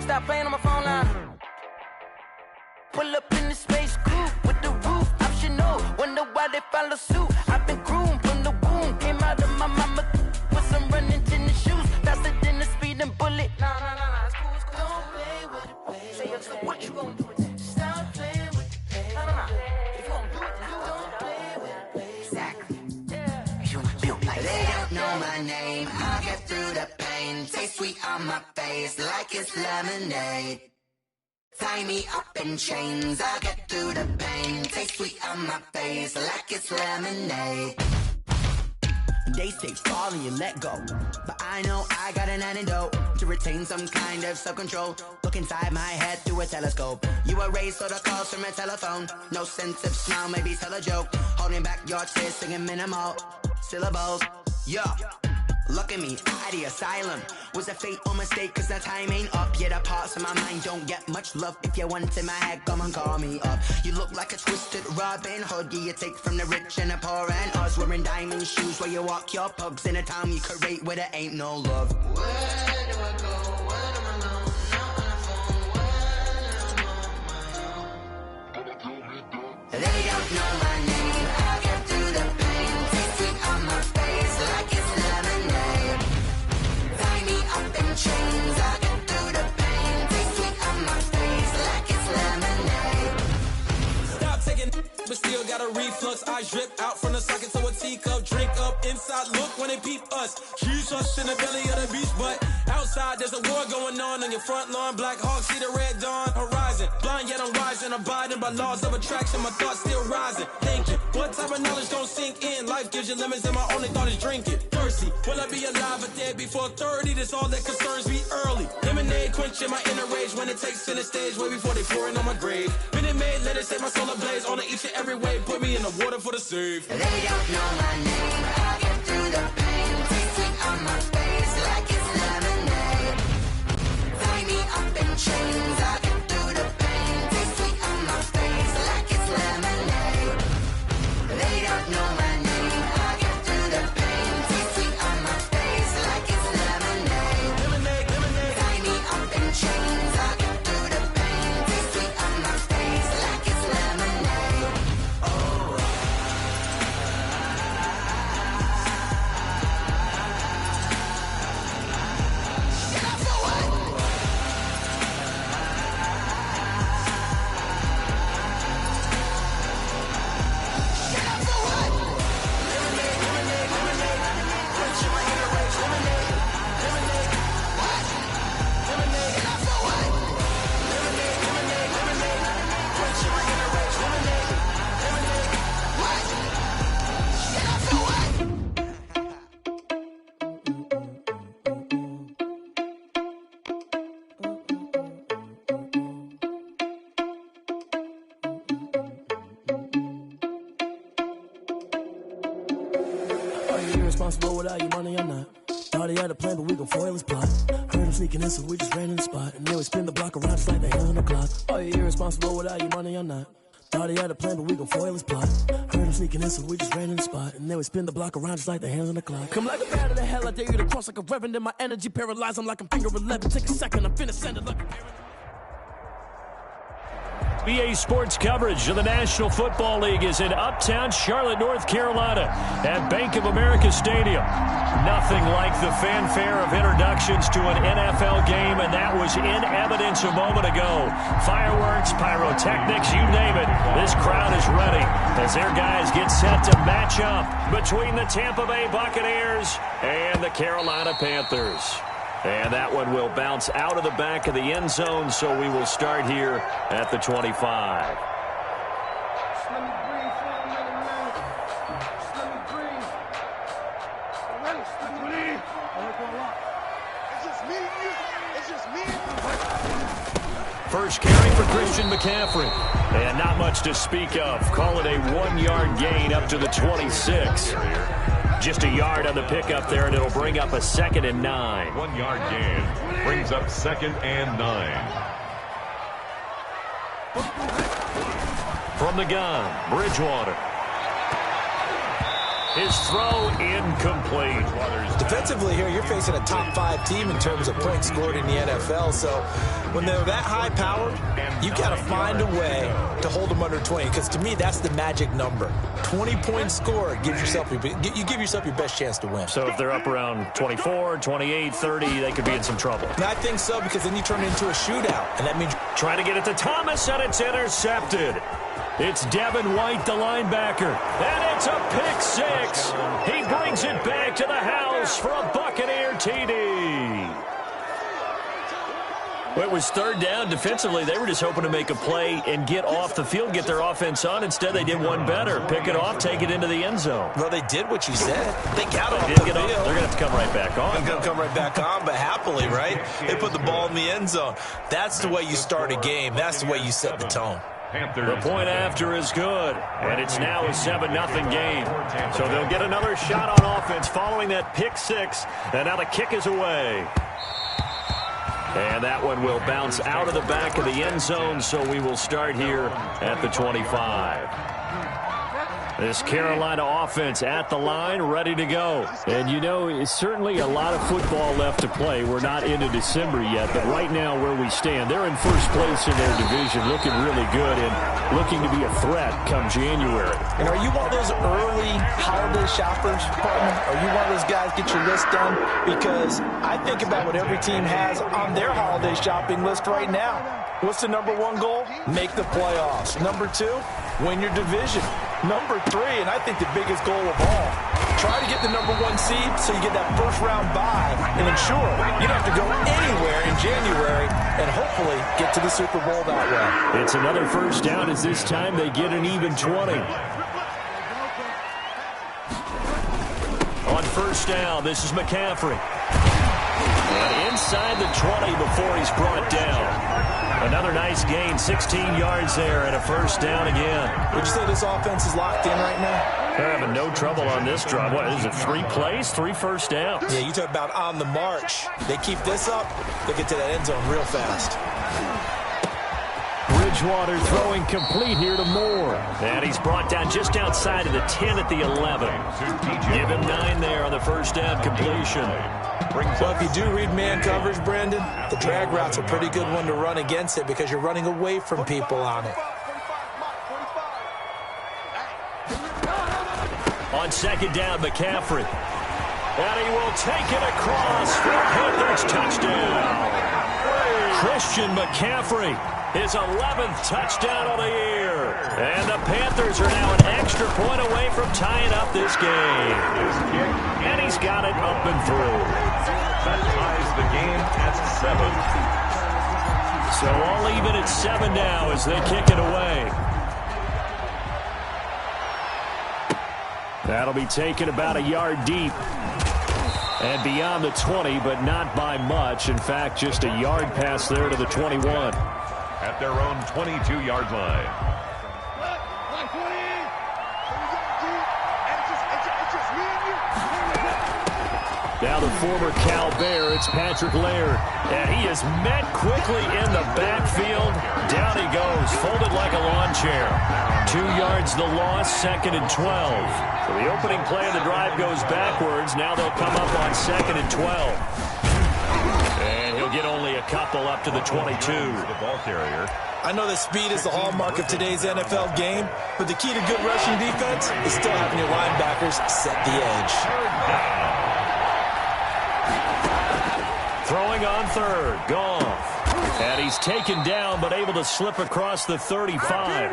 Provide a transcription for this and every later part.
stop playing on my phone line. Pull up in the space coupe with the roof optional. Wonder why they follow suit. I've been groomed from the womb. Came out of my mama with some running tennis shoes. Faster than the speeding bullet. Nah, it's cool, it's cool. Don't play with it, baby. Say, yo, so what you gonna do with it? Stop playing with it, baby. Nah. If you gonna do it, then don't play with it, baby. Exactly. Yeah. You built like they don't know my name. I'll get through the pain. Taste sweet on my face like it's lemonade. Tie me up in chains, I'll get through the pain. Taste sweet on my face like it's lemonade. They say fall and you let go, but I know I got an antidote to retain some kind of self-control. Look inside my head through a telescope. You erase all the calls from a telephone. No sense of smile, maybe tell a joke. Holding back your tears, singing minimal syllables. Yeah. Look at me, at the asylum. Was a fate or mistake, cause the time ain't up. Yet the parts of my mind don't get much love. If you want in my head, come and call me up. You look like a twisted Robin Hood. Yeah, you take from the rich and the poor and us. Wearing diamond shoes where you walk your pugs in a town you create where there ain't no love. Where do I go? When am I alone? Not on the phone. When I'm on my own. They don't know my name. I'll get through the pain. Taste sweet on my face like it's lemonade. Tie me up in chains. I'll get through the pain. Taste sweet on my face like it's lemonade. Stop taking, but still got a reflux. I drip out from the socket to a teacup. Drink up inside. Look when they peep us. Choose us in the belly of the beach, but outside there's a war going on your front lawn. Black Hawk see the red dawn horizon. Blind yet I'm rising, abiding by laws of attraction. My thoughts still rising. Thinking, what type of knowledge don't sink in? Life gives you lemons and my only thought is drinking. Thirsty, will I be alive or dead before 30? That's all that concerns me early. Lemonade quenching my inner rage when it takes center stage way before they pour it on my grave. Minute Maid, let it set my soul ablaze on each and every way. Put me in the water for the save. They don't know my name. I'll get through the pain. Taste sweet on my face like it's lemonade. Tie me up in chains. I'll get through the pain. Taste sweet on my face like it's lemonade. They don't know my name. I'll get through the pain. Taste sweet on my face like it's lemonade. Tie me up in chains. I'll get through the pain. Taste sweet on my face like it's lemonade. Oh. Are you irresponsible without your money or not? Thought he had a plan, but we gon' foil his plot. Heard him sneaking in, so we just ran in the spot. And then we spin the block around just like the hands on the clock. Are you irresponsible without your money or not? Thought he had a plan, but we gon' foil his plot. Heard him sneaking in, so we just ran in the spot. And then we spin the block around just like the hands on the clock. Come like a bat of the hell, I dare you to cross like a reverend. In my energy paralyzed, I'm like I'm finger 11. Take a second, I'm finna send it like a BA Sports coverage of the National Football League is in uptown Charlotte, North Carolina at Bank of America Stadium. Nothing like the fanfare of introductions to an NFL game, and that was in evidence a moment ago. Fireworks, pyrotechnics, you name it. This crowd is ready as their guys get set to match up between the Tampa Bay Buccaneers and the Carolina Panthers. And that one will bounce out of the back of the end zone, so we will start here at the 25. First carry for Christian McCaffrey. And not much to speak of. Call it a 1-yard gain up to the 26. Just a yard on the pickup there, and it'll bring up a 2nd and 9. 1-yard gain brings up 2nd and 9. From the gun, Bridgewater. His throw incomplete. Defensively here, you're facing a top 5 team in terms of points scored in the NFL. So when they're that high-powered, you got to find a way to hold them under 20. Because to me, that's the magic number. 20 points scored, you give yourself your best chance to win. So if they're up around 24, 28, 30, they could be in some trouble. And I think so, because then you turn it into a shootout. And that means trying to get it to Thomas, and it's intercepted. It's Devin White, the linebacker, and it's a pick six. He brings it back to the house for a Buccaneer TD. Well, it was third down. Defensively, they were just hoping to make a play and get off the field, get their offense on. Instead, they did one better. Pick it off, take it into the end zone. Well, they did what you said. They got off the field. They're going to have to come right back on. They're going to come right back on, but happily, right? They put the ball in the end zone. That's the way you start a game. That's the way you set the tone. The point after is good, and it's now a 7-0 game. So they'll get another shot on offense following that pick six, and now the kick is away. And that one will bounce out of the back of the end zone, so we will start here at the 25. This Carolina offense at the line, ready to go. And, you know, it's certainly a lot of football left to play. We're not into December yet, but right now where we stand, they're in first place in their division, looking really good and looking to be a threat come January. And are you one of those early holiday shoppers, partner? Are you one of those guys get your list done? Because I think about what every team has on their holiday shopping list right now. What's the number one goal? Make the playoffs. Number 2, win your division. Number 3, and I think the biggest goal of all, try to get the number 1 seed so you get that first round bye and ensure you don't have to go anywhere in January and hopefully get to the Super Bowl that way. It's another first down as this time they get an even 20. On first down, this is McCaffrey. And inside the 20 before he's brought down. Another nice gain, 16 yards there and a first down again. Would you say this offense is locked in right now? They're having no trouble on this drive. What, is it 3 plays, 3 first downs? Yeah, you talk about on the march. They keep this up, they get to that end zone real fast. Bridgewater throwing complete here to Moore. And he's brought down just outside of the 10 at the 11. Give him 9 there on the first down completion. Well, if you do read man coverage, Brandon, the drag route's a pretty good one to run against it because you're running away from people on it. On second down, McCaffrey. And he will take it across for a Panthers touchdown. Christian McCaffrey, his 11th touchdown of the year. And the Panthers are now an extra point away from tying up this game. And he's got it up and through. That ties the game at 7. So all even at 7 now as they kick it away. That'll be taken about a yard deep. And beyond the 20, but not by much. In fact, just a yard pass there to the 21. At their own 22-yard line. Now the former Cal Bear, it's Patrick Laird. And he is met quickly in the backfield. Down he goes, folded like a lawn chair. 2 yards the loss, 2nd and 12. So the opening play of the drive goes backwards. Now they'll come up on 2nd and 12. And he'll get only a couple up to the 22. The ball carrier. I know that speed is the hallmark of today's NFL game, but the key to good rushing defense is still having your linebackers set the edge. Throwing on third, Goff. And he's taken down, but able to slip across the 35.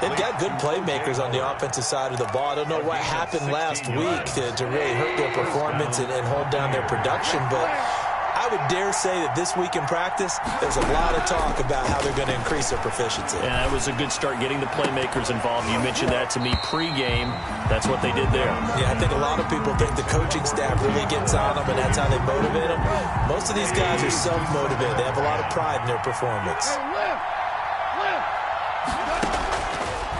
They've got good playmakers on the offensive side of the ball. I don't know what happened last week to really hurt their performance and hold down their production, but I would dare say that this week in practice, there's a lot of talk about how they're going to increase their proficiency. Yeah, that was a good start getting the playmakers involved. You mentioned that to me pregame. That's what they did there. Yeah, I think a lot of people think the coaching staff really gets on them, and that's how they motivate them. Most of these guys are self-motivated. They have a lot of pride in their performance.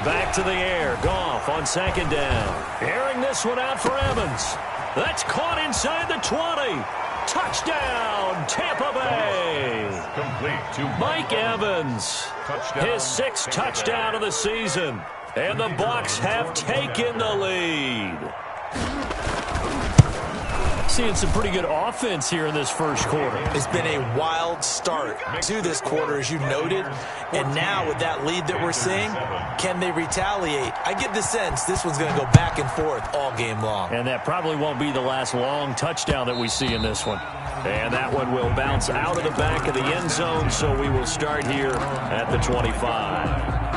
Back to the air. Goff on second down. Airing this one out for Evans. That's caught inside the 20. Touchdown, Tampa Bay. Complete to Mike Evans. Touchdown. His 6th touchdown of the season. And the Bucs have taken the lead. Seeing some pretty good offense here in this first quarter. It's been a wild start to this quarter, as you noted. And now with that lead that we're seeing, can they retaliate? I get the sense this one's going to go back and forth all game long. And that probably won't be the last long touchdown that we see in this one. And that one will bounce out of the back of the end zone, so we will start here at the 25.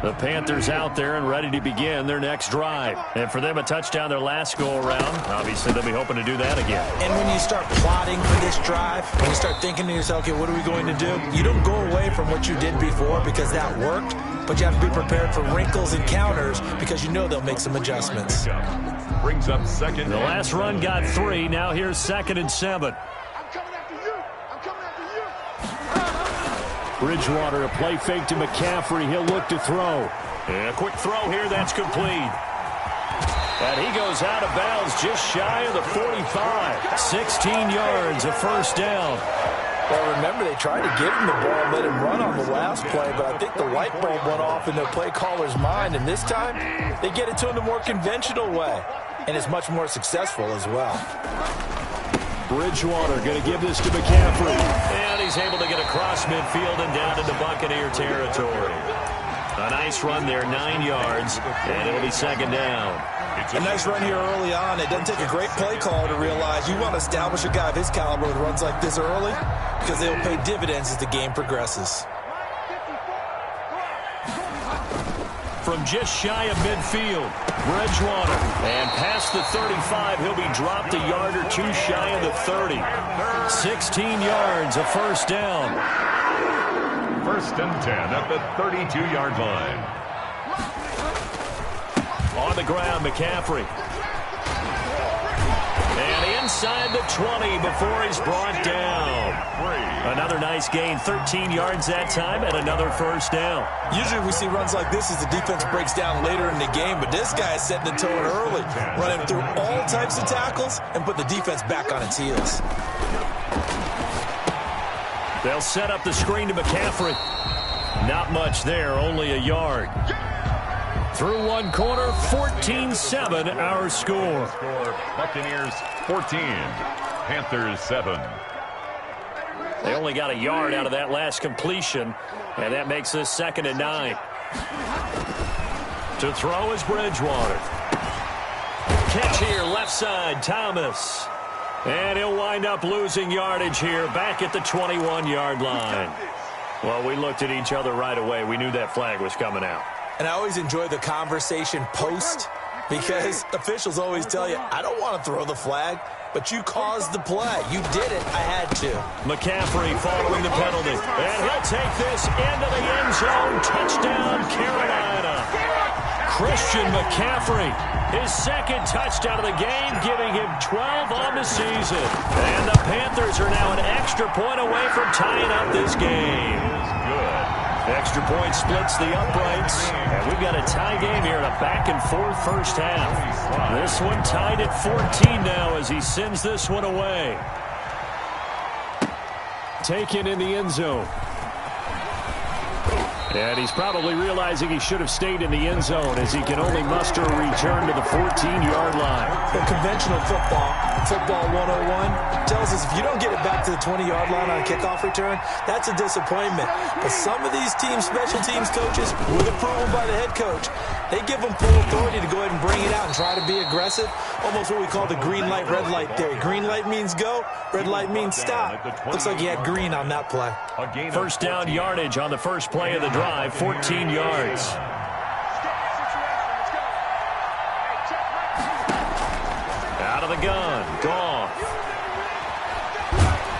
The Panthers out there and ready to begin their next drive. And for them, a touchdown their last go-around. Obviously, they'll be hoping to do that again. And when you start plotting for this drive, when you start thinking to yourself, okay, what are we going to do? You don't go away from what you did before because that worked, but you have to be prepared for wrinkles and counters because you know they'll make some adjustments. Brings up second. The last run got 3. Now here's 2nd and 7. Bridgewater, a play fake to McCaffrey. He'll look to throw. And a quick throw here. That's complete. And he goes out of bounds just shy of the 45. 16 yards, a first down. Well, remember, they tried to give him the ball and let him run on the last play, but I think the light bulb went off in the play caller's mind, and this time they get it to him the more conventional way, and it's much more successful as well. Bridgewater going to give this to McCaffrey. And he's able to get across midfield and down into Buccaneer territory. A nice run there, 9 yards, and it'll be 2nd down. A nice run here early on. It doesn't take a great play caller to realize you want to establish a guy of his caliber with runs like this early because they'll pay dividends as the game progresses. From just shy of midfield, Bridgewater. And past the 35, he'll be dropped a yard or 2 shy of the 30. 16 yards, a first down. 1st and 10 at the 32-yard line. On the ground, McCaffrey. And inside the 20 before he's brought down. Another nice gain, 13 yards that time, and another first down. Usually we see runs like this as the defense breaks down later in the game, but this guy is setting the tone early, running through all types of tackles and put the defense back on its heels. They'll set up the screen to McCaffrey. Not much there, only a yard. Through one quarter, 14-7 our score. Buccaneers 14, Panthers 7. They only got a yard out of that last completion, and that makes this 2nd and 9. To throw is Bridgewater. Catch here, left side, Thomas. And he'll wind up losing yardage here, back at the 21-yard line. Well, we looked at each other right away. We knew that flag was coming out. And I always enjoy the conversation post because officials always tell you, I don't want to throw the flag, but you caused the play. You did it. I had to. McCaffrey following the penalty. And he'll take this into the end zone. Touchdown, Carolina. Christian McCaffrey, his 2nd touchdown of the game, giving him 12 on the season. And the Panthers are now an extra point away from tying up this game. Extra point splits the uprights, and we've got a tie game here in a back-and-forth first half. This one tied at 14 now as he sends this one away. Taken in the end zone. And he's probably realizing he should have stayed in the end zone as he can only muster a return to the 14-yard line. The conventional football 101, tells us if you don't get it back to the 20-yard line on a kickoff return, that's a disappointment. But some of these special teams coaches, with approval by the head coach, they give them full authority to go ahead and bring it out and try to be aggressive. Almost what we call the green light, red light theory. Green light means go, red light means stop. Looks like he had green on that play. First down yardage on the first play of the drive, 14 yards. Out of the gun, Goff.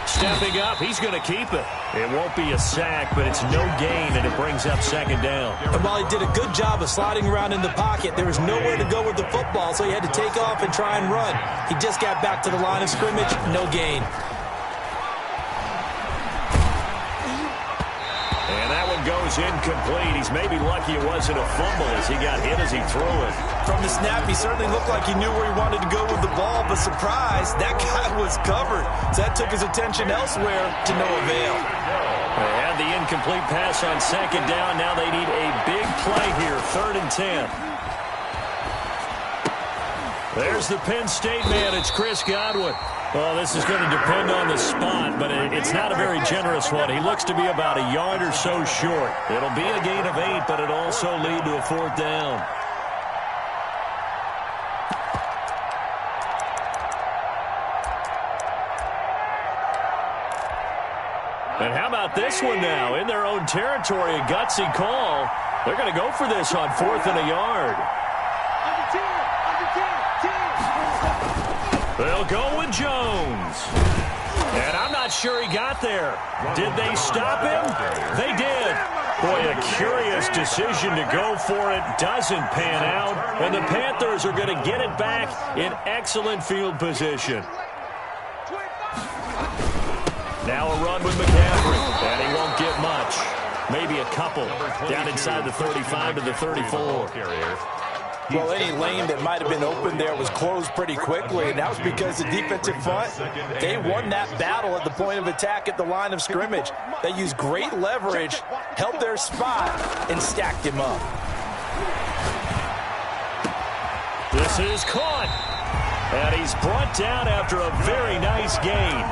Stepping up, he's going to keep it. It won't be a sack, but it's no gain, and it brings up 2nd down. And while he did a good job of sliding around in the pocket, there was nowhere to go with the football, so he had to take off and try and run. He just got back to the line of scrimmage, no gain. And that one goes is incomplete. He's maybe lucky it wasn't a fumble as he got hit as he threw it. From the snap, he certainly looked like he knew where he wanted to go with the ball, but surprise, that guy was covered. So that took his attention elsewhere to no avail. They had the incomplete pass on second down. Now they need a big play here, 3rd and 10. There's the Penn State man. It's Chris Godwin. Well, this is going to depend on the spot, but it's not a very generous one. He looks to be about a yard or so short. It'll be a gain of 8, but it'll also lead to a 4th down. And how about this one now? In their own territory, a gutsy call. They're going to go for this on 4th and a yard. They'll go with Jones. And I'm not sure he got there. Did they stop him? They did. Boy, a curious decision to go for it. Doesn't pan out. And the Panthers are going to get it back in excellent field position. Now a run with McCaffrey. And he won't get much. Maybe a couple. Down inside the 35 to the 34. Well, any lane that might have been open there was closed pretty quickly, and that was because the defensive front, they won that battle at the point of attack at the line of scrimmage. They used great leverage, held their spot, and stacked him up. This is caught. And he's brought down after a very nice gain.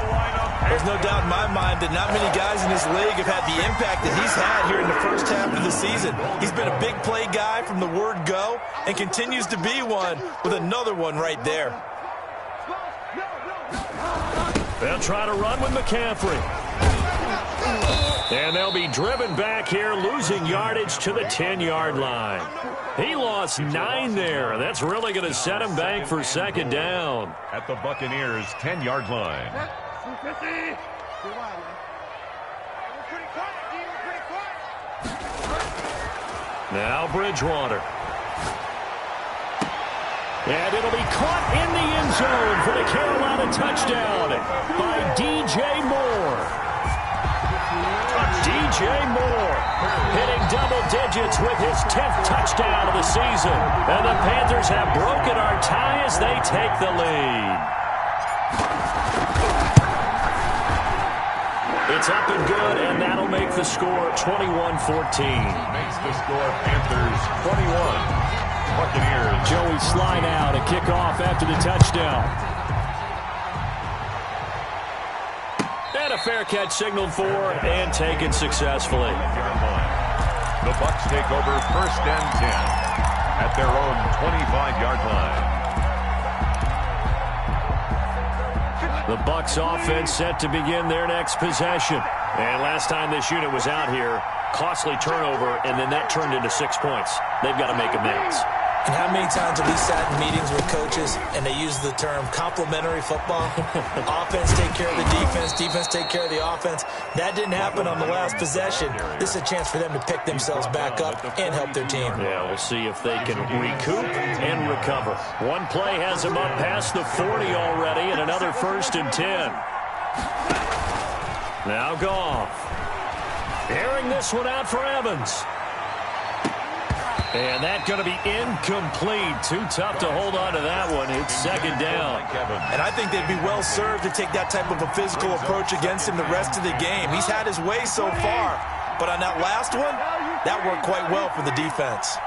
There's no doubt in my mind that not many guys in this league have had the impact that he's had here in the first half of the season. He's been a big play guy from the word go and continues to be one with another one right there. They'll try to run with McCaffrey. And they'll be driven back here, losing yardage to the 10-yard line. He lost 9 there. That's really going to set him back for 2nd down. At the Buccaneers' 10-yard line. Now Bridgewater. And it'll be caught in the end zone for the Carolina touchdown by DJ Moore. DJ Moore hitting double digits with his 10th touchdown of the season. And the Panthers have broken our tie as they take the lead. It's up and good, and that'll make the score 21-14. Makes the score Panthers 21. Buccaneers. Joey slide out and kick off after the touchdown. And a fair catch signaled for and taken successfully. The Bucs take over 1st and 10 at their own 25-yard line. The Bucs offense set to begin their next possession. And last time this unit was out here, costly turnover, and then that turned into 6 points. They've got to make amends. And how many times have we sat in meetings with coaches and they use the term complementary football? Offense take care of the defense, defense take care of the offense. That didn't happen on the last possession. This is a chance for them to pick themselves back up and help their team. Yeah, we'll see if they can recoup and recover. One play has them up past the 40 already, and another 1st and 10. Now Goff. Airing this one out for Evans. And that's going to be incomplete. Too tough to hold on to that one. It's 2nd down. And I think they'd be well served to take that type of a physical approach against him the rest of the game. He's had his way so far. But on that last one, that worked quite well for the defense.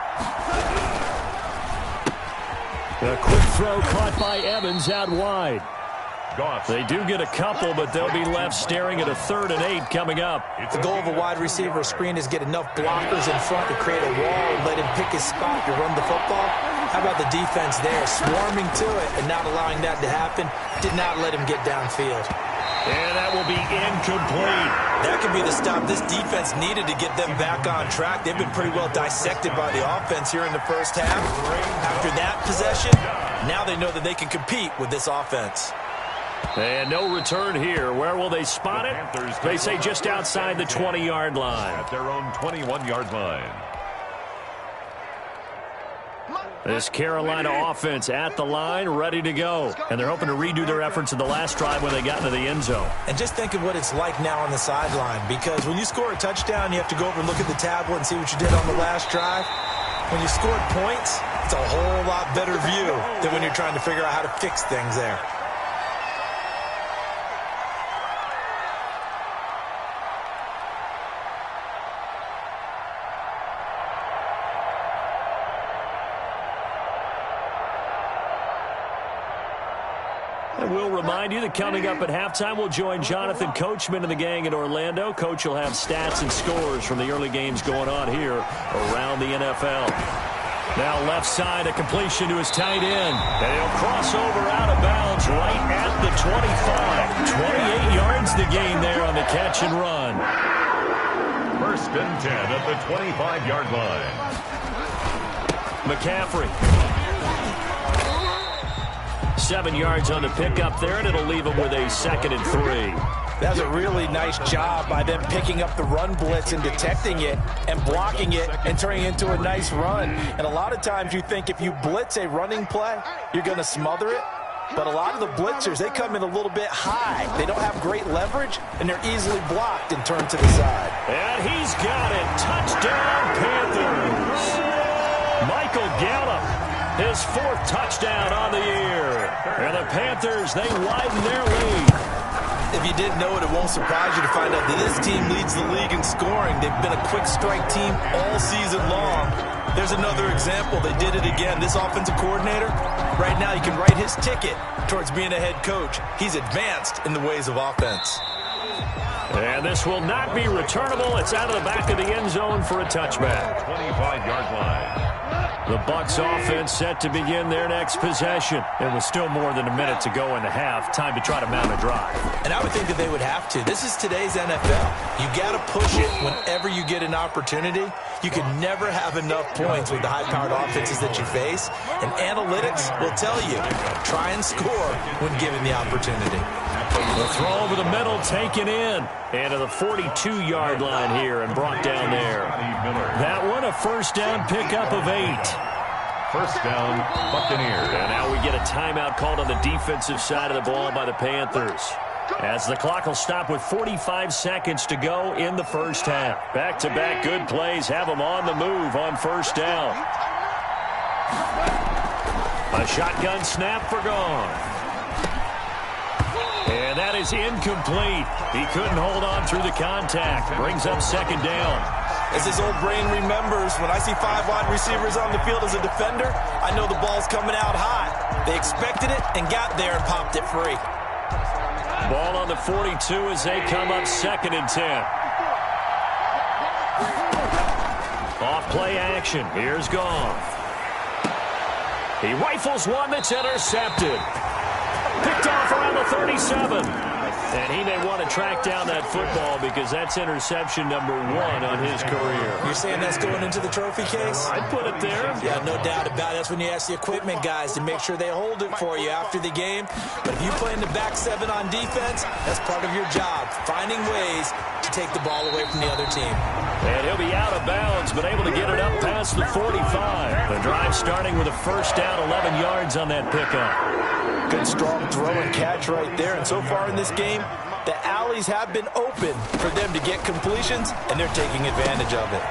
A quick throw caught by Evans out wide. They do get a couple, but they'll be left staring at a 3rd and 8 coming up. The goal of a wide receiver screen is get enough blockers in front to create a wall and let him pick his spot to run the football. How about the defense there, swarming to it and not allowing that to happen? Did not let him get downfield. And that will be incomplete. That could be the stop this defense needed to get them back on track. They've been pretty well dissected by the offense here in the first half. After that possession, now they know that they can compete with this offense. And no return here. Where will they spot it? They say just outside the 20-yard line. At their own 21-yard line. This Carolina offense at the line, ready to go. And they're hoping to redo their efforts in the last drive when they got into the end zone. And just think of what it's like now on the sideline, because when you score a touchdown, you have to go over and look at the tablet and see what you did on the last drive. When you scored points, it's a whole lot better view than when you're trying to figure out how to fix things there. And we'll remind you that coming up at halftime, we'll join Jonathan Coachman and the gang in Orlando. Coach will have stats and scores from the early games going on here around the NFL. Now left side, a completion to his tight end. And he'll cross over out of bounds right at the 25. 28 yards the gain there on the catch and run. First and 10 at the 25-yard line. McCaffrey. 7 yards on the pickup there, and it'll leave him with a 2nd and 3. That was a really nice job by them picking up the run blitz and detecting it and blocking it and turning it into a nice run. And a lot of times you think if you blitz a running play, you're going to smother it. But a lot of the blitzers, they come in a little bit high. They don't have great leverage, and they're easily blocked and turned to the side. And he's got it. Touchdown, Panthers. Michael Gallup, his 4th touchdown on the year. And the Panthers, they widen their lead. If you didn't know it, it won't surprise you to find out that this team leads the league in scoring. They've been a quick strike team all season long. There's another example. They did it again. This offensive coordinator, right now, you can write his ticket towards being a head coach. He's advanced in the ways of offense. And this will not be returnable. It's out of the back of the end zone for a touchback. 25-yard line. The Bucs offense set to begin their next possession. It was still more than a minute to go in the half. Time to try to mount a drive. And I would think that they would have to. This is today's NFL. You got to push it whenever you get an opportunity. You can never have enough points with the high-powered offenses that you face. And analytics will tell you, try and score when given the opportunity. The throw over the middle taken in. And to the 42-yard line here and brought down there. That one, a first down pickup of 8. First down, Buccaneers. And now we get a timeout called on the defensive side of the ball by the Panthers. As the clock will stop with 45 seconds to go in the first half. Back-to-back good plays have them on the move on first down. A shotgun snap for gone. And that is incomplete. He couldn't hold on through the contact. Brings up second down. As his old brain remembers, when I see 5 wide receivers on the field as a defender, I know the ball's coming out hot. They expected it and got there and popped it free. Ball on the 42 as they come up 2nd and 10. Off play action. Here's Goff. He rifles one that's intercepted. Picked off around the 37. And he may want to track down that football because that's interception number 1 on his career. You're saying that's going into the trophy case? I'd put it there. Yeah, no doubt about it. That's when you ask the equipment guys to make sure they hold it for you after the game. But if you play in the back 7 on defense, that's part of your job, finding ways to take the ball away from the other team. And he'll be out of bounds, but able to get it up past the 45. The drive starting with a first down, 11 yards on that pickup. Good, strong throw and catch right there. And so far in this game, the alleys have been open for them to get completions, and they're taking advantage of it.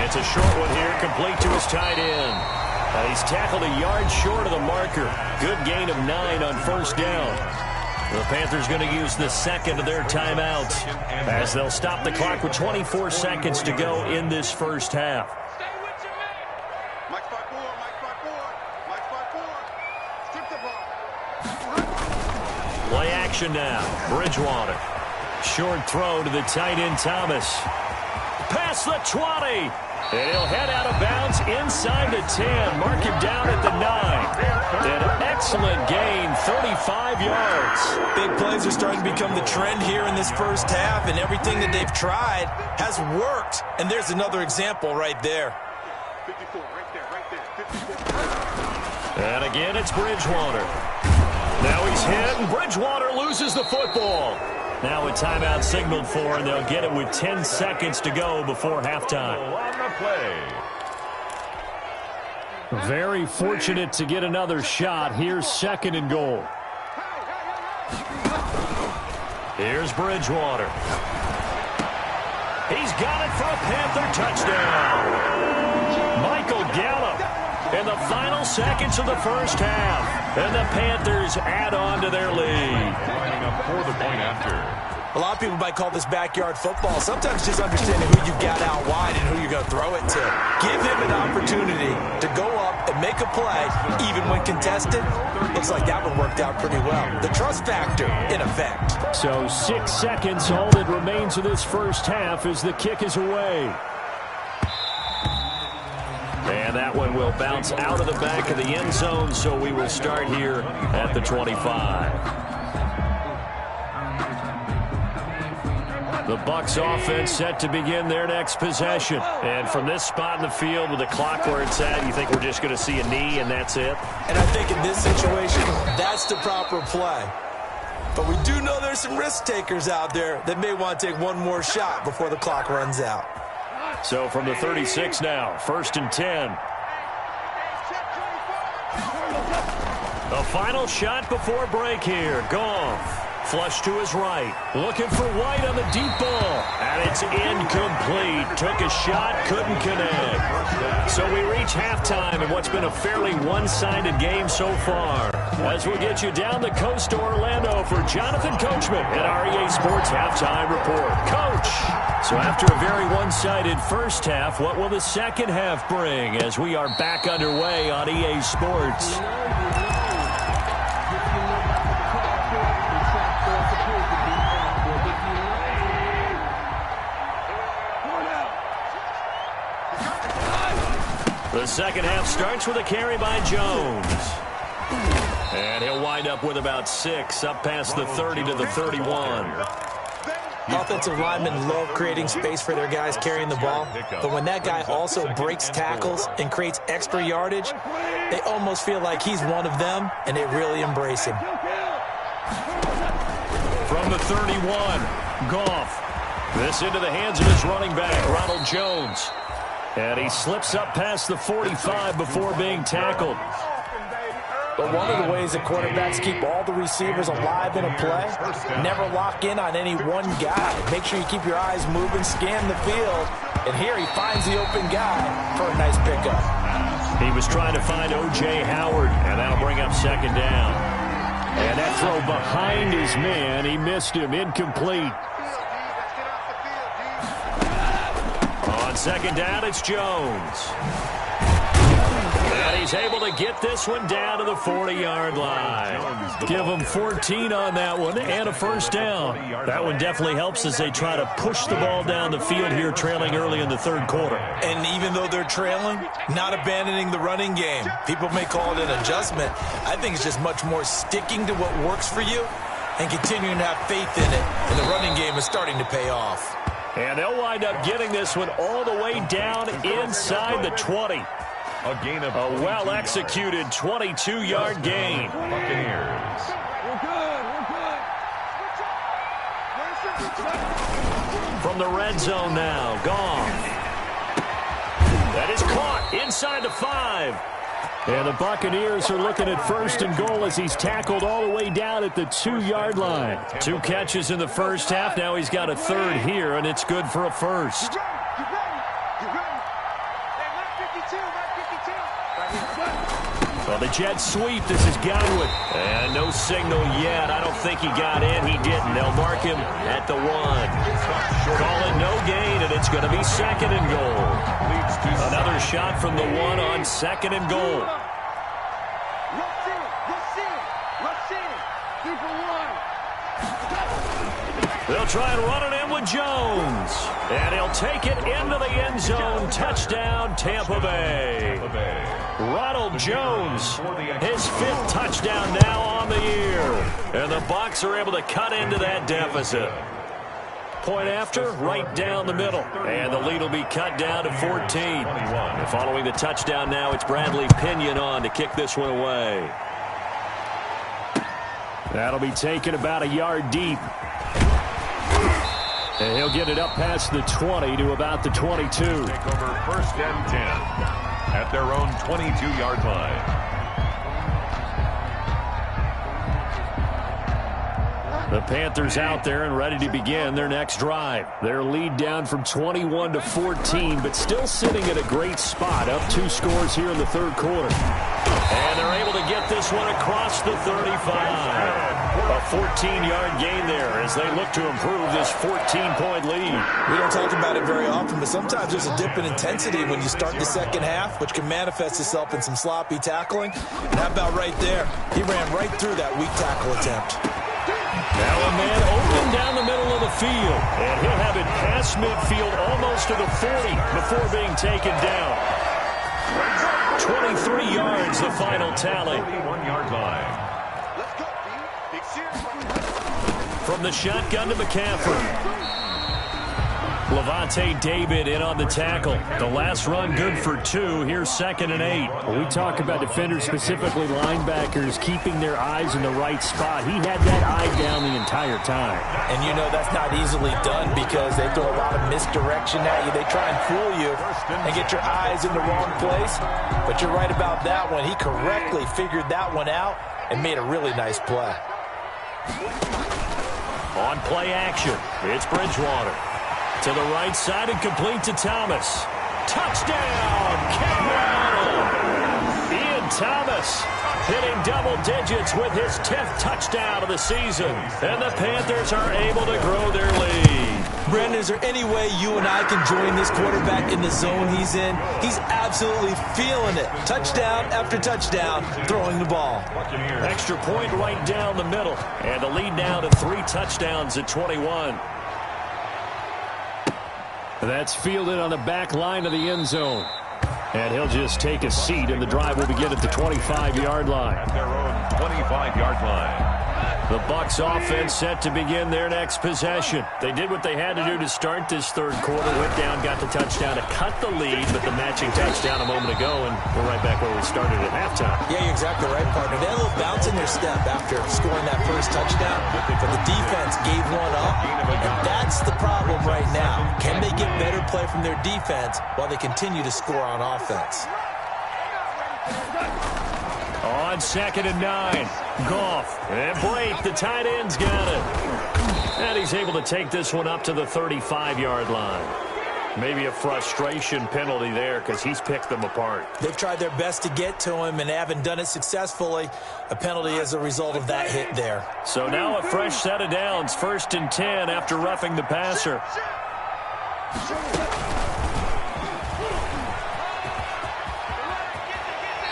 It's a short one here, complete to his tight end. He's tackled a yard short of the marker. Good gain of 9 on first down. The Panthers going to use the second of their timeouts as they'll stop the clock with 24 seconds to go in this first half. Play action now. Bridgewater. Short throw to the tight end Thomas. Past the 20. And he'll head out of bounds inside the 10. Mark him down at the 9. An excellent gain, 35 yards. Big plays are starting to become the trend here in this first half, and everything that they've tried has worked. And there's another example right there. 54, right there. And again, it's Bridgewater. Now he's hit, and Bridgewater loses the football. Now a timeout signaled for, and they'll get it with 10 seconds to go before halftime. On the play. Very fortunate to get another shot. Here's 2nd and goal. Here's Bridgewater. He's got it for a Panther touchdown. Michael Gallup in the final seconds of the first half. And the Panthers add on to their lead. Lining up for the point after. A lot of people might call this backyard football. Sometimes just understanding who you've got out wide and who you're going to throw it to. Give him an opportunity to go up and make a play, even when contested. Looks like that one worked out pretty well. The trust factor in effect. So 6 seconds, all that remains of this first half as the kick is away. And that one will bounce out of the back of the end zone, so we will start here at the 25. The Bucs offense set to begin their next possession. And from this spot in the field with the clock where it's at, you think we're just going to see a knee and that's it? And I think in this situation, that's the proper play. But we do know there's some risk takers out there that may want to take one more shot before the clock runs out. So from the 36 now, 1st and 10. The final shot before break here. Goff. Flush to his right. Looking for White on the deep ball. And it's incomplete. Took a shot, couldn't connect. So we reach halftime in what's been a fairly one-sided game so far. As we'll get you down the coast to Orlando for Jonathan Coachman at our EA Sports Halftime Report. Coach! So after a very one-sided first half, what will the second half bring as we are back underway on EA Sports? The second half starts with a carry by Jones. And he'll wind up with about 6, up past the 30 to the 31. Offensive linemen love creating space for their guys carrying the ball. But when that guy also breaks tackles and creates extra yardage, they almost feel like he's one of them, and they really embrace him. From the 31, Goff. This into the hands of his running back, Ronald Jones. And he slips up past the 45 before being tackled. But one of the ways that quarterbacks keep all the receivers alive in a play, never lock in on any one guy. Make sure you keep your eyes moving, scan the field. And here he finds the open guy for a nice pickup. He was trying to find O.J. Howard, and that'll bring up 2nd down. And that throw behind his man, he missed him, incomplete. On 2nd down, it's Jones. And he's able to get this one down to the 40-yard line. Give him 14 on that one and a first down. That one definitely helps as they try to push the ball down the field here, trailing early in the 3rd quarter. And even though they're trailing, not abandoning the running game. People may call it an adjustment. I think it's just much more sticking to what works for you and continuing to have faith in it. And the running game is starting to pay off. And they'll wind up getting this one all the way down inside the 20. A gain of a well-executed 22-yard gain. Buccaneers. From the red zone now, Goff. That is caught inside the 5. And the Buccaneers are looking at 1st and goal as he's tackled all the way down at the 2-yard line. 2 catches in the first half. Now he's got a 3rd here, and it's good for a first. Well, the jet sweep, this is Godwin. And no signal yet. I don't think he got in. He didn't. They'll mark him at the 1. Call it no gain, and it's going to be 2nd and goal. Another shot from the 1 on 2nd and goal. They'll try and run it in with Jones. And he'll take it into the end zone. Touchdown, Tampa Bay. Ronald Jones, his 5th touchdown now on the year. And the Bucs are able to cut into that deficit. Point after, right down the middle. And the lead will be cut down to 14. And following the touchdown now, it's Bradley Pinion on to kick this one away. That'll be taken about a yard deep. And he'll get it up past the 20 to about the 22. Take over 1st and 10. at their own 22-yard line. The Panthers out there and ready to begin their next drive. Their lead down from 21 to 14, but still sitting at a great spot, up 2 scores here in the third quarter. And they're able to get this one across the 35. A 14-yard gain there as they look to improve this 14-point lead. We don't talk about it very often, but sometimes there's a dip in intensity when you start the second half, which can manifest itself in some sloppy tackling. And how about right there? He ran right through that weak tackle attempt. Now a man open down the middle of the field, and he'll have it past midfield almost to the 40 before being taken down. 23 yards, the final tally. 41-yard line. From the shotgun to McCaffrey. Levante David in on the tackle. The last run good for 2. Here's 2nd and 8. When we talk about defenders, specifically linebackers, keeping their eyes in the right spot. He had that eye down the entire time. And you know that's not easily done because they throw a lot of misdirection at you. They try and fool you and get your eyes in the wrong place. But you're right about that one. He correctly figured that one out and made a really nice play. On play action, it's Bridgewater. To the right side and complete to Thomas. Touchdown, Carolina! Ian Thomas hitting double digits with his 10th touchdown of the season. And the Panthers are able to grow their lead. Brandon, is there any way you and I can join this quarterback in the zone he's in? He's absolutely feeling it. Touchdown after touchdown, throwing the ball. Extra point right down the middle. And the lead now to 3 touchdowns at 21. That's fielded on the back line of the end zone. And he'll just take a seat, and the drive will begin at the 25-yard line. At their own 25-yard line. The Bucs offense set to begin their next possession. They did what they had to do to start this third quarter. Went down, got the touchdown to cut the lead, but the matching touchdown a moment ago, and we're right back where we started at halftime. Yeah, you're exactly right, partner. They had a little bounce in their step after scoring that first touchdown, but the defense gave one up, and that's the problem right now. Can they get better play from their defense while they continue to score on offense? On 2nd and 9, Goff and Blake, the tight end's got it. And he's able to take this one up to the 35-yard line. Maybe a frustration penalty there because he's picked them apart. They've tried their best to get to him and haven't done it successfully. A penalty as a result of that hit there. So now a fresh set of downs, 1st and 10 after roughing the passer.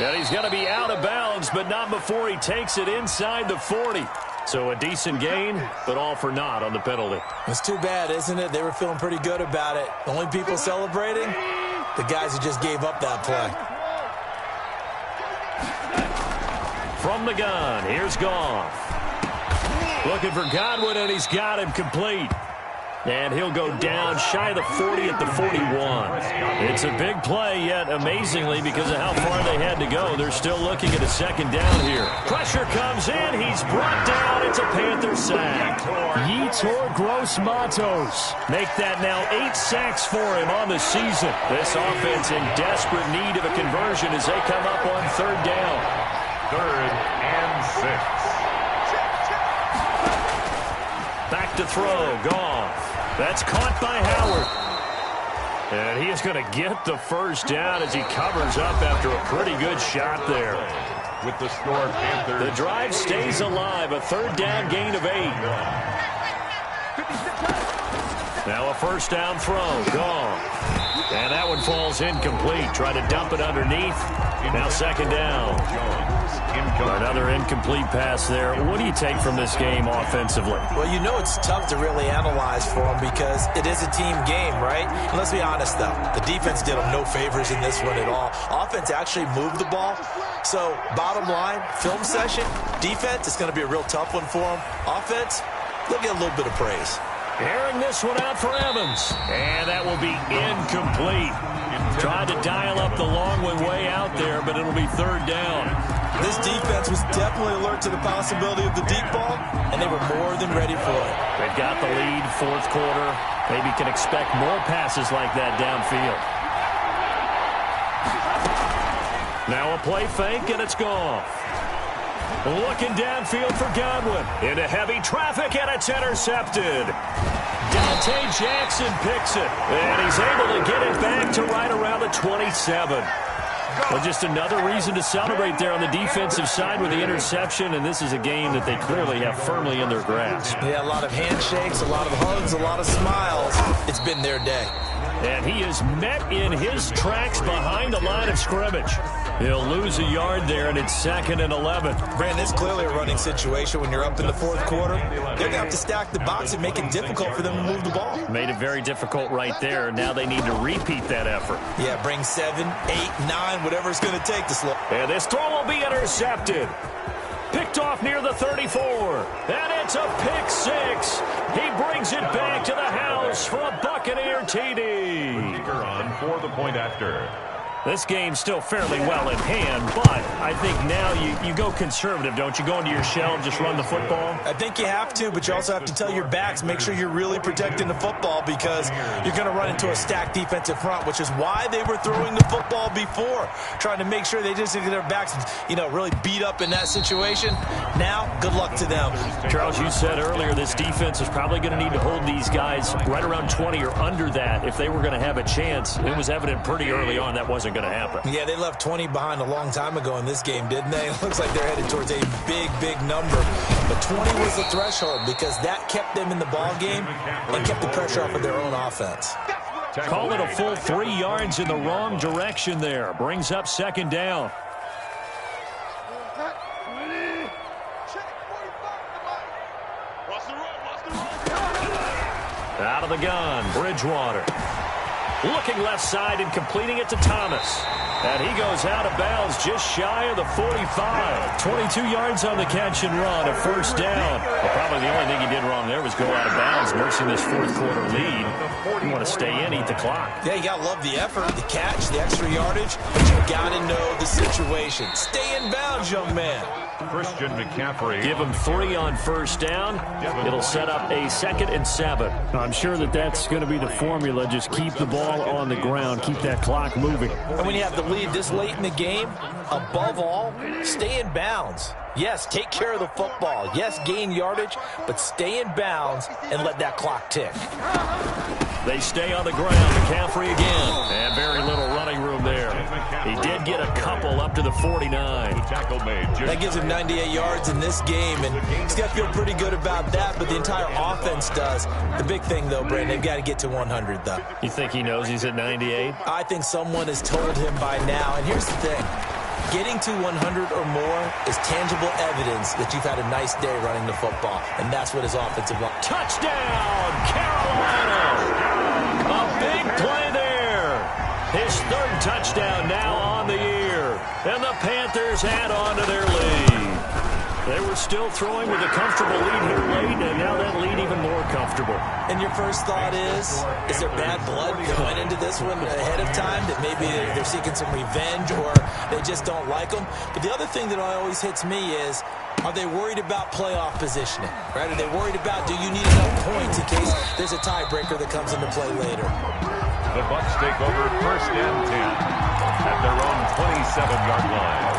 And he's going to be out of bounds, but not before he takes it inside the 40. So a decent gain, but all for naught on the penalty. It's too bad, isn't it? They were feeling pretty good about it. The only people celebrating, the guys who just gave up that play. From the gun, here's Goff. Looking for Godwin, and he's got him complete. And he'll go down shy of the 40 at the 41. It's a big play, yet amazingly, because of how far they had to go, they're still looking at a 2nd down here. Pressure comes in. He's brought down. It's a Panther sack. Yetur Gross-Matos. Make that now 8 sacks for him on the season. This offense in desperate need of a conversion as they come up on 3rd down. 3rd and 6. Back to throw. Goff. That's caught by Howard. And he is going to get the first down as he covers up after a pretty good shot there. With the score, Panthers. The drive stays alive. A 3rd down gain of 8. Now a 1st down throw. Gone. And that one falls incomplete. Try to dump it underneath. Now 2nd down. Another incomplete pass there. What do you take from this game offensively? Well, you know it's tough to really analyze for them because it is a team game, right? And let's be honest, though. The defense did them no favors in this one at all. Offense actually moved the ball. So, bottom line, film session, defense, it's going to be a real tough one for them. Offense, they'll get a little bit of praise. Airing this one out for Evans. And that will be incomplete. Tried to dial up the long one way out there, but it'll be 3rd down. This defense was definitely alert to the possibility of the deep ball, and they were more than ready for it. They've got the lead, 4th quarter. Maybe can expect more passes like that downfield. Now a play fake, and it's gone. Looking downfield for Godwin. Into heavy traffic, and it's intercepted. Dante Jackson picks it, and he's able to get it back to right around the 27. Well, just another reason to celebrate there on the defensive side with the interception, and this is a game that they clearly have firmly in their grasp. Yeah, a lot of handshakes, a lot of hugs, a lot of smiles. It's been their day. And he is met in his tracks behind the line of scrimmage. He'll lose a yard there, and it's 2nd and 11. Brandon, it's clearly a running situation when you're up in the fourth quarter. They're going to have to stack the box and make it difficult for them to move the ball. Made it very difficult right there. Now they need to repeat that effort. Yeah, bring 7, 8, 9, whatever it's going to take to slow. And this throw will be intercepted. Picked off near the 34. And it's a pick 6. He brings it back to the house for a Buccaneer TD. On for the point after. This game's still fairly well in hand, but I think now you go conservative, don't you? Go into your shell and just run the football? I think you have to, but you also have to tell your backs, make sure you're really protecting the football because you're going to run into a stacked defensive front, which is why they were throwing the football before, trying to make sure they just get their backs, really beat up in that situation. Now, good luck to them. Charles, you said earlier this defense is probably going to need to hold these guys right around 20 or under that if they were going to have a chance. It was evident pretty early on that wasn't going to happen. Yeah, they left 20 behind a long time ago in this game, didn't they? It looks like they're headed towards a big, big number. But 20 was the threshold because that kept them in the ball game and kept the pressure off of their own offense. Call it a full 3 yards in the wrong direction there. Brings up 2nd down. Out of the gun, Bridgewater. Looking left side and completing it to Thomas. And he goes out of bounds just shy of the 45. 22 yards on the catch and run, a 1st down. Well, probably the only thing he did wrong there was go out of bounds, nursing this 4th quarter lead. You want to stay in, eat the clock. Yeah, you got to love the effort, the catch, the extra yardage, but you got to know the situation. Stay in bounds, young man. Christian McCaffrey. Give him 3 on 1st down. It'll set up a 2nd and 7. I'm sure that's going to be the formula. Just keep the ball on the ground. Keep that clock moving. And when you have the lead this late in the game, above all, stay in bounds. Yes, take care of the football. Yes, gain yardage, but stay in bounds and let that clock tick. They stay on the ground. McCaffrey again. And very little running room there. He did get a couple up to the 49. Tackle made. That gives him 98 yards in this game, and he's got to feel pretty good about that, but the entire offense does. The big thing, though, Brandon, they've got to get to 100, though. You think he knows he's at 98? I think someone has told him by now, and here's the thing. Getting to 100 or more is tangible evidence that you've had a nice day running the football, and that's what his offensive line. Touchdown, Carolina! A big play there. His 3rd touchdown now on the year, and the Panthers add on to their lead. They were still throwing with a comfortable lead here late, and now that lead even more comfortable. And your first thought is there bad blood that went into this one ahead of time, that maybe they're seeking some revenge or they just don't like them? But the other thing that always hits me is, are they worried about playoff positioning? Right? Are they worried about, do you need enough points in case there's a tiebreaker that comes into play later? The Bucs take over 1st and 10 at their own 27-yard line.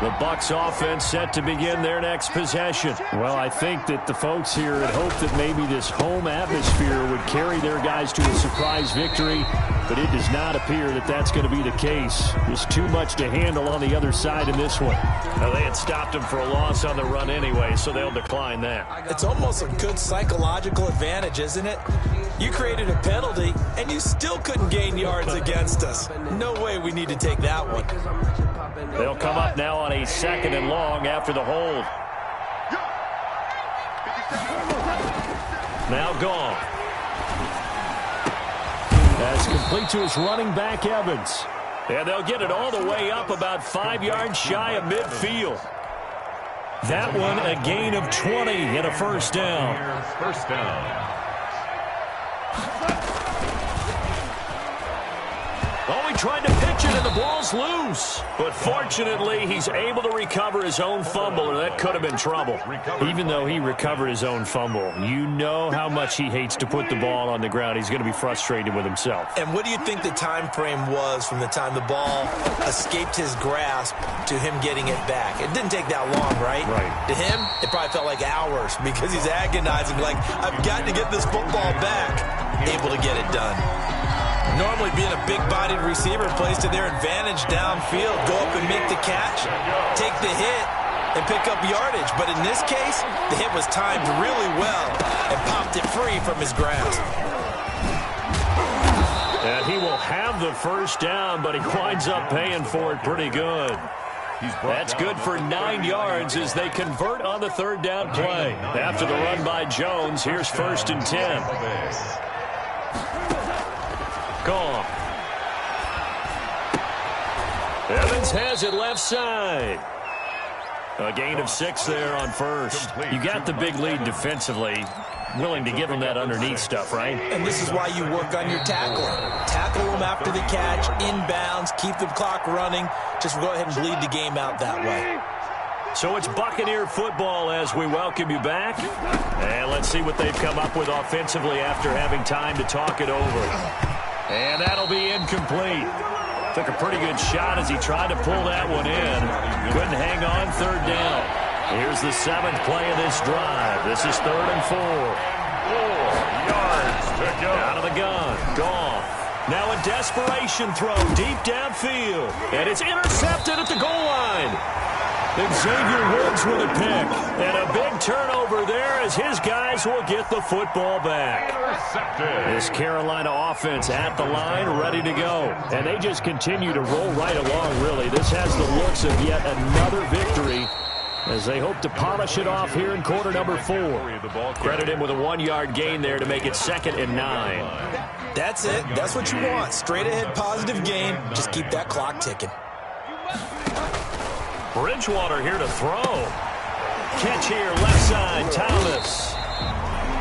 The Bucs offense set to begin their next possession. Well, I think that the folks here had hoped that maybe this home atmosphere would carry their guys to a surprise victory, but it does not appear that that's going to be the case. There's too much to handle on the other side in this one. Now, they had stopped him for a loss on the run anyway, so they'll decline that. It's almost a good psychological advantage, isn't it? You created a penalty, and you still couldn't gain yards against us. No way we need to take that one. They'll come up now on a 2nd and long after the hold. Now gone. That's complete to his running back, Evans. And they'll get it all the way up about 5 yards shy of midfield. That one a gain of 20 and a 1st down. 1st down. Oh, he tried to pitch catch it, and the ball's loose. But fortunately, he's able to recover his own fumble, or that could have been trouble. Even though he recovered his own fumble, you know how much he hates to put the ball on the ground. He's going to be frustrated with himself. And what do you think the time frame was from the time the ball escaped his grasp to him getting it back? It didn't take that long, right? Right. To him, it probably felt like hours because he's agonizing, like, I've got to get this football back. Able to get it done. Normally being a big-bodied receiver plays to their advantage downfield. Go up and make the catch, take the hit, and pick up yardage. But in this case, the hit was timed really well and popped it free from his grasp. And he will have the first down, but he winds up paying for it pretty good. That's good for 9 yards as they convert on the third down play. After the run by Jones, here's 1st and 10. Goff. Evans has it left side. A gain of 6 there on first. You got the big lead defensively. Willing to give him that underneath stuff, right? And this is why you work on your tackle. Tackle him after the catch, inbounds, keep the clock running. Just go ahead and bleed the game out that way. So it's Buccaneer football as we welcome you back. And let's see what they've come up with offensively after having time to talk it over. And that'll be incomplete. Took a pretty good shot as he tried to pull that one in. Couldn't hang on, third down. Here's the 7th play of this drive. This is 3rd and 4. 4 yards to go. Out of the gun. Goff. Now a desperation throw deep downfield. And it's intercepted at the goal line. Xavier Woods with a pick. And a big turnover there as his guys will get the football back. This Carolina offense at the line, ready to go. And they just continue to roll right along, really. This has the looks of yet another victory as they hope to polish it off here in quarter number 4. Credit him with a 1-yard gain there to make it 2nd and 9. That's it. That's what you want. Straight ahead positive gain. Just keep that clock ticking. Bridgewater here to throw. Catch here, left side, Thomas.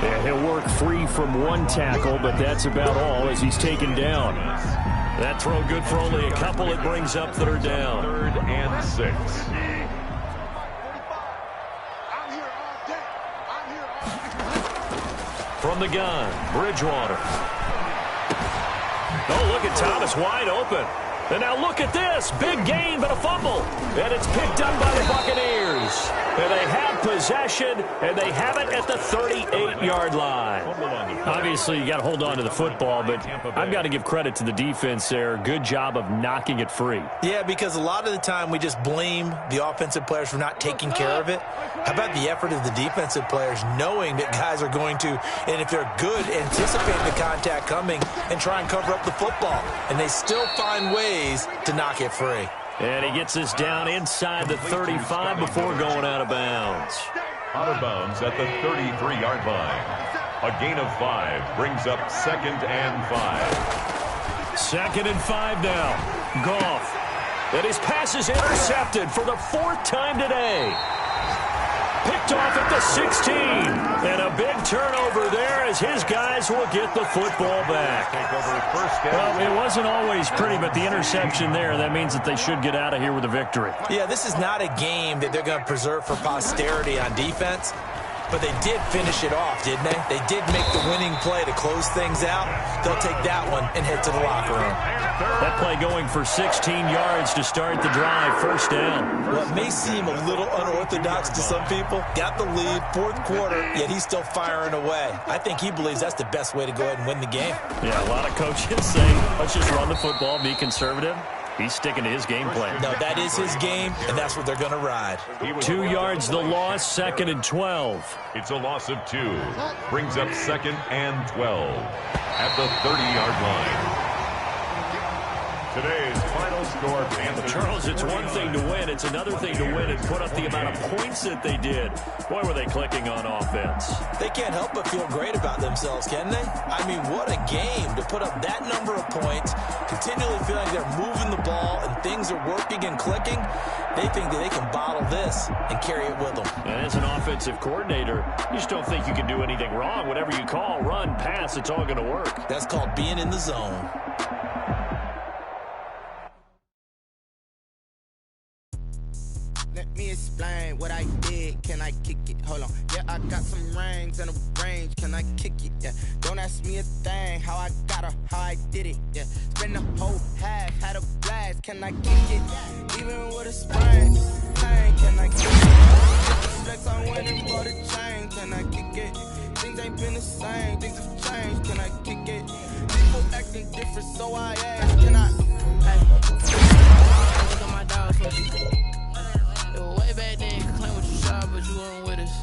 And he'll work free from one tackle, but that's about all as he's taken down. That throw good for only a couple. It brings up 3rd down. 3rd and 6. From the gun, Bridgewater. Oh, look at Thomas wide open. And now look at this. Big gain, but a fumble. And it's picked up by the Buccaneers. And they have possession, and they have it at the 38-yard line. Obviously, you got to hold on to the football, but I've got to give credit to the defense there. Good job of knocking it free. Yeah, because a lot of the time we just blame the offensive players for not taking care of it. How about the effort of the defensive players knowing that guys are going to, and if they're good, anticipate the contact coming and try and cover up the football. And they still find ways to knock it free. And he gets this down inside the 35 before going out of bounds. Out of bounds at the 33-yard line. A gain of 5 brings up 2nd and 5. 2nd and 5 now. Goff. And his pass is intercepted for the 4th time today. Picked off at the 16. And a big turnover there as his guys will get the football back. Well, it wasn't always pretty, but the interception there, that means that they should get out of here with a victory. Yeah, this is not a game that they're going to preserve for posterity on defense. But they did finish it off, didn't they? They did make the winning play to close things out. They'll take that one and head to the locker room. That play going for 16 yards to start the drive. 1st down. What may seem a little unorthodox to some people, got the lead, 4th quarter, yet he's still firing away. I think he believes that's the best way to go ahead and win the game. Yeah, a lot of coaches say, let's just run the football, be conservative. He's sticking to his game plan. No, that is his game, and that's what they're going to ride. 2 yards the loss, 2nd and 12. It's a loss of 2. Brings up 2nd and 12 at the 30-yard line. Today's final score, Panthers. Charles, it's one thing to win. It's another thing to win and put up the amount of points that they did. Boy, were they clicking on offense. They can't help but feel great about themselves, can they? I mean, what a game to put up that number of points, continually feel like they're moving the ball and things are working and clicking. They think that they can bottle this and carry it with them. And as an offensive coordinator, you just don't think you can do anything wrong. Whatever you call, run, pass, it's all going to work. That's called being in the zone. Let me explain what I did. Can I kick it? Hold on. Yeah, I got some rings and a range. Can I kick it? Yeah. Don't ask me a thing. How I got her, how I did it. Yeah. Spend the whole half, had a blast. Can I kick it? Even with a sprain. Pain, can I kick it? Flex on winning, bought a chain. Can I kick it? Things ain't been the same. Things have changed. Can I kick it? People acting different, so I ask. Can I? Hey. Look at my dog for you. Way back then, you could claim what you saw, but you weren't with us.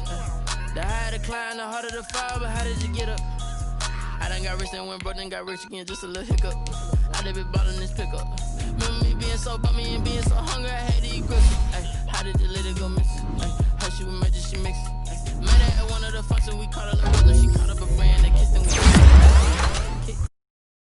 The higher the climb, the harder the fall, but how did you get up? I done got rich and went broke, then got rich again, just a little hiccup. I done been bought in this pickup. Remember me being so bummy and being so hungry, I had to eat gristle. How did the lady go miss? Her she was magic, she mixed. Met her at one of the functions, we caught her.